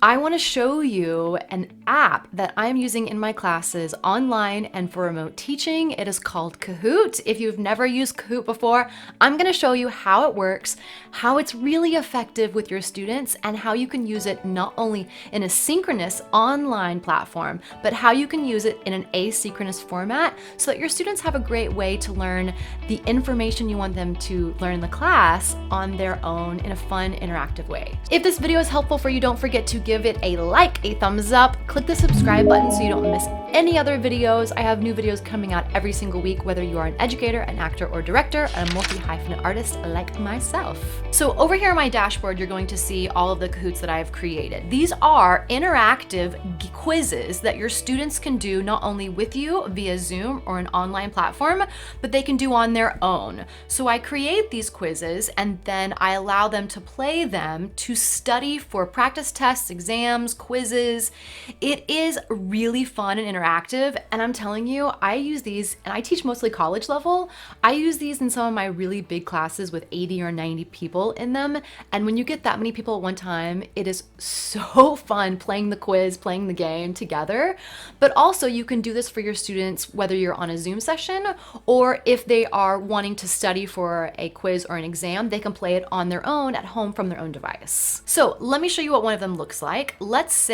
I want to show you an app that I'm using in my classes online and for remote teaching. It is called Kahoot. If you've never used Kahoot before, I'm going to show you how it works, how it's really effective with your students, and how you can use it not only in a synchronous online platform, but how you can use it in an asynchronous format so that your students have a great way to learn the information you want them to learn in the class on their own in a fun, interactive way. If this video is helpful for you, don't forget to give it a like, a thumbs up, click the subscribe button so you don't miss any other videos. I have new videos coming out every single week, whether you are an educator, an actor or director, a multi-hyphenate artist like myself. So over here on my dashboard, you're going to see all of the Kahoots that I've created. These are interactive quizzes that your students can do not only with you via Zoom or an online platform, but they can do on their own. So I create these quizzes and then I allow them to play them to study for practice tests, exams, quizzes. It is really fun and interactive, and I'm telling you, I use these, and I teach mostly college level. I use these in some of my really big classes with 80 or 90 people in them, and when you get that many people at one time, it is so fun playing the quiz, playing the game together. But also you can do this for your students whether you're on a Zoom session or if they are wanting to study for a quiz or an exam, they can play it on their own at home from their own device. So let me show you what one of them looks like. Let's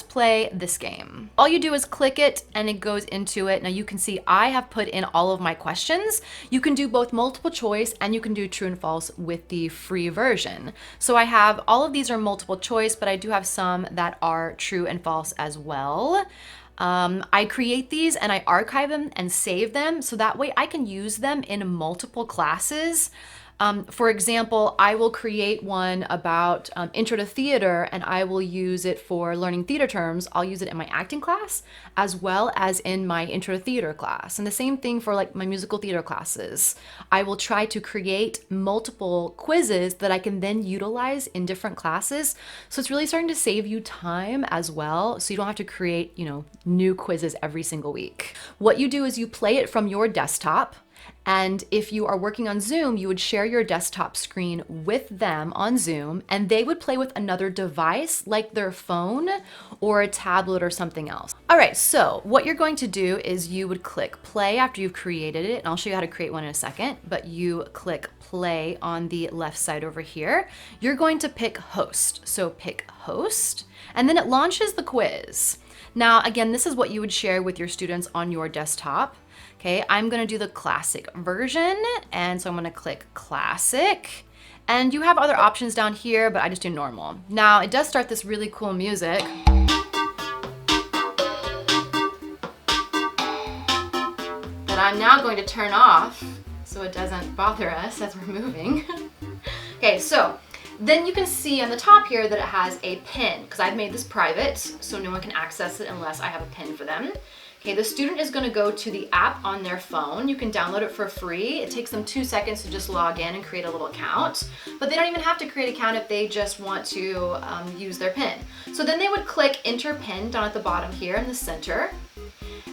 play this game. All you do is click it and it goes into it. Now you can see I have put in all of my questions. You can do both multiple choice and you can do true and false with the free version. So I have all of these are multiple choice, but I do have some that are true and false as well. I create these and I archive them and save them so that way I can use them in multiple classes. For example, I will create one about intro to theater and I will use it for learning theater terms. I'll use it in my acting class as well as in my intro to theater class. And the same thing for like my musical theater classes. I will try to create multiple quizzes that I can then utilize in different classes. So it's really starting to save you time as well. So you don't have to create, new quizzes every single week. What you do is you play it from your desktop. And if you are working on Zoom, you would share your desktop screen with them on Zoom and they would play with another device like their phone or a tablet or something else. All right, so what you're going to do is you would click play after you've created it. And I'll show you how to create one in a second, but you click play on the left side over here. You're going to pick host. So pick host and then it launches the quiz. Now, again, this is what you would share with your students on your desktop. Okay, I'm gonna do the classic version, and so I'm gonna click classic. And you have other options down here, but I just do normal. Now, it does start this really cool music. That I'm now going to turn off so it doesn't bother us as we're moving. Okay, so then you can see on the top here that it has a pin, because I've made this private, so no one can access it unless I have a pin for them. Okay, the student is gonna go to the app on their phone. You can download it for free. It takes them 2 seconds to just log in and create a little account, but they don't even have to create an account if they just want to use their PIN. So then they would click enter PIN down at the bottom here in the center,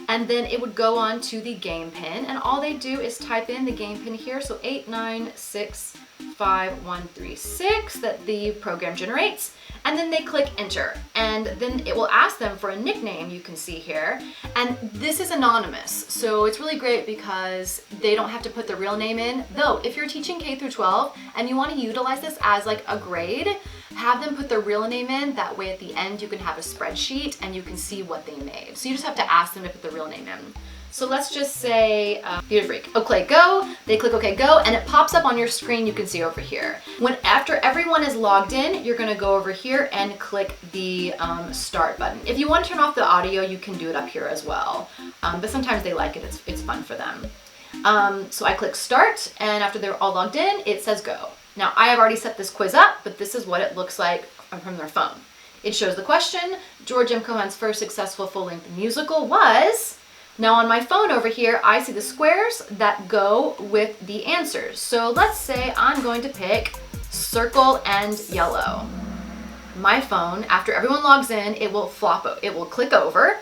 and then it would go on to the game PIN, and all they do is type in the game PIN here, so 89655136 that the program generates, and then they click enter, and then it will ask them for a nickname you can see here, and this is anonymous, so it's really great because they don't have to put their real name in. Though if you're teaching K through 12 and you want to utilize this as like a grade, have them put their real name in. That way at the end you can have a spreadsheet and you can see what they made. So you just have to ask them to put their real name in. So let's just say Theater Freak. Okay, go. They click OK, go, and it pops up on your screen you can see over here. After everyone is logged in, you're gonna go over here and click the start button. If you want to turn off the audio, you can do it up here as well. But sometimes they like it, it's fun for them. So I click start, and after they're all logged in, it says go. Now I have already set this quiz up, but this is what it looks like from their phone. It shows the question. George M. Cohan's first successful full-length musical was... Now on my phone over here, I see the squares that go with the answers. So let's say I'm going to pick circle and yellow. My phone, after everyone logs in, it will click over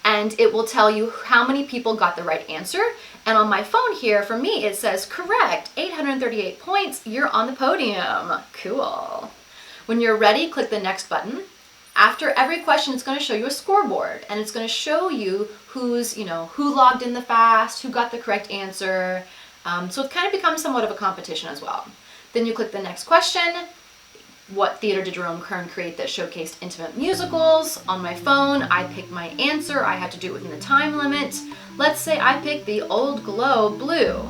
and it will tell you how many people got the right answer. And on my phone here, for me, it says correct, 838 points, you're on the podium. Cool. When you're ready, click the next button. after every question, it's going to show you a scoreboard, and it's going to show you who logged in the fast, who got the correct answer. So it kind of becomes somewhat of a competition as well. Then you click the next question. What theater did Jerome Kern create that showcased intimate musicals? On my phone, I picked my answer. I had to do it within the time limit. Let's say I picked The Old Globe Blue.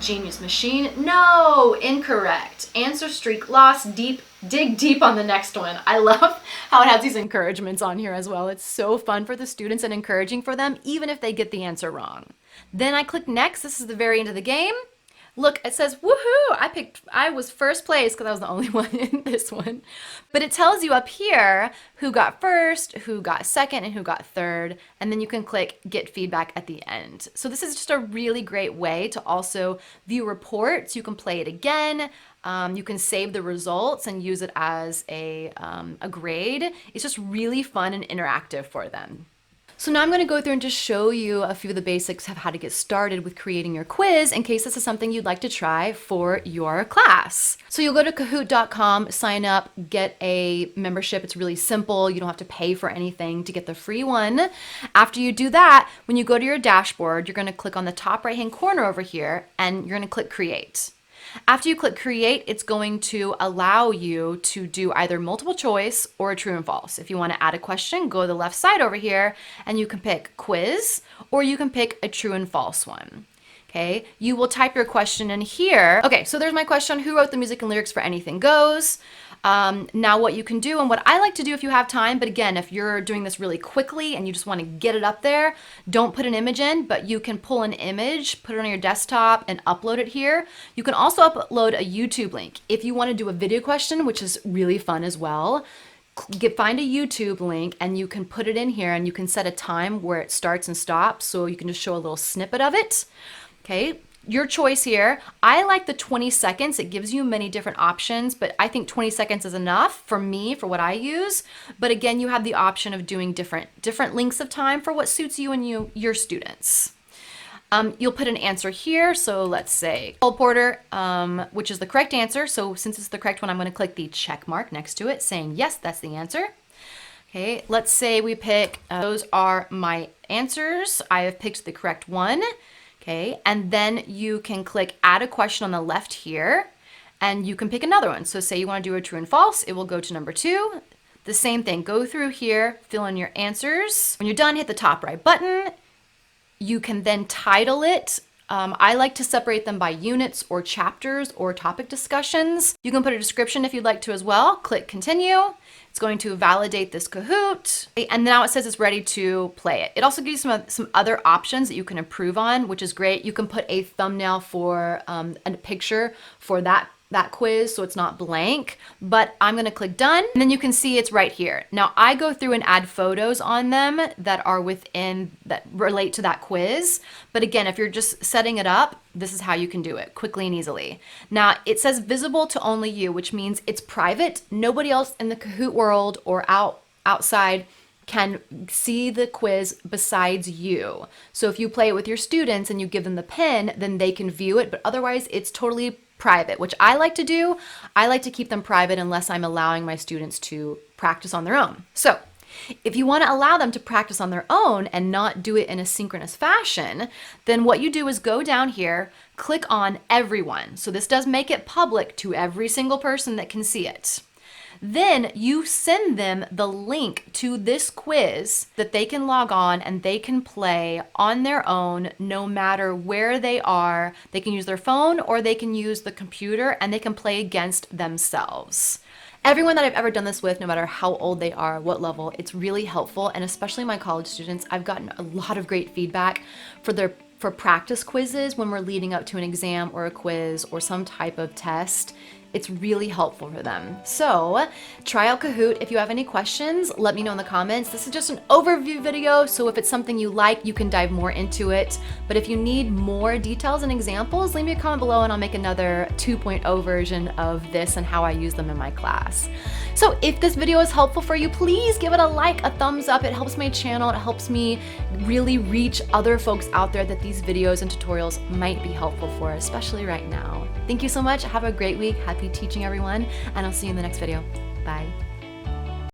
Genius Machine? No, incorrect. Answer streak lost. Dig deep on the next one. I love how it has these encouragements on here as well. It's so fun for the students and encouraging for them, even if they get the answer wrong. Then I click next. This is the very end of the game. Look, it says, woohoo, I was first place because I was the only one in this one. But it tells you up here who got first, who got second, and who got third. And then you can click get feedback at the end. So this is just a really great way to also view reports. You can play it again. You can save the results and use it as a grade. It's just really fun and interactive for them. So now I'm going to go through and just show you a few of the basics of how to get started with creating your quiz in case this is something you'd like to try for your class. So you'll go to Kahoot.com, sign up, get a membership. It's really simple. You don't have to pay for anything to get the free one. After you do that, when you go to your dashboard, you're going to click on the top right-hand corner over here and you're going to click Create. After you click Create, it's going to allow you to do either multiple choice or a true and false. If you want to add a question, go to the left side over here and you can pick quiz or you can pick a true and false one. Okay, you will type your question in here. Okay, so there's my question. Who wrote the music and lyrics for Anything Goes? Now what you can do, and what I like to do if you have time, but again, if you're doing this really quickly and you just want to get it up there, don't put an image in, but you can pull an image, put it on your desktop and upload it here. You can also upload a YouTube link. If you want to do a video question, which is really fun as well, find a YouTube link and you can put it in here and you can set a time where it starts and stops so you can just show a little snippet of it. Okay, your choice here. I like the 20 seconds. It gives you many different options, but I think 20 seconds is enough for me, for what I use. But again, you have the option of doing different lengths of time for what suits you and your students. You'll put an answer here. So let's say Cole Porter, which is the correct answer. So since it's the correct one, I'm going to click the check mark next to it saying, yes, that's the answer. Okay, let's say we pick, those are my answers. I have picked the correct one. Okay, and then you can click add a question on the left here and you can pick another one. So say you want to do a true and false, it will go to number 2. The same thing, go through here, fill in your answers. When you're done, hit the top right button. You can then title it. I like to separate them by units or chapters or topic discussions. You can put a description if you'd like to as well. Click continue. It's going to validate this Kahoot. And now it says it's ready to play it. It also gives you some other options that you can improve on, which is great. You can put a thumbnail for a picture for that quiz so it's not blank, but I'm gonna click done and then you can see it's right here. Now I go through and add photos on them that are that relate to that quiz. But again, if you're just setting it up, this is how you can do it quickly and easily. Now it says visible to only you, which means it's private. Nobody else in the Kahoot world or outside can see the quiz besides you. So if you play it with your students and you give them the pen, then they can view it, but otherwise it's totally private, which I like to do. I like to keep them private unless I'm allowing my students to practice on their own. So if you want to allow them to practice on their own and not do it in a synchronous fashion, then what you do is go down here, click on everyone. So this does make it public to every single person that can see it. Then you send them the link to this quiz that they can log on and they can play on their own no matter where they are. They can use their phone or they can use the computer and they can play against themselves. Everyone that I've ever done this with, no matter how old they are, what level, it's really helpful. And especially my college students, I've gotten a lot of great feedback for practice quizzes when we're leading up to an exam or a quiz or some type of test. It's really helpful for them. So try out Kahoot. If you have any questions, let me know in the comments. This is just an overview video, so if it's something you like, you can dive more into it. But if you need more details and examples, leave me a comment below and I'll make another 2.0 version of this and how I use them in my class. So if this video is helpful for you, please give it a like, a thumbs up. It helps my channel. It helps me really reach other folks out there that these videos and tutorials might be helpful for, especially right now. Thank you so much. Have a great week. Happy teaching, everyone, and I'll see you in the next video. Bye.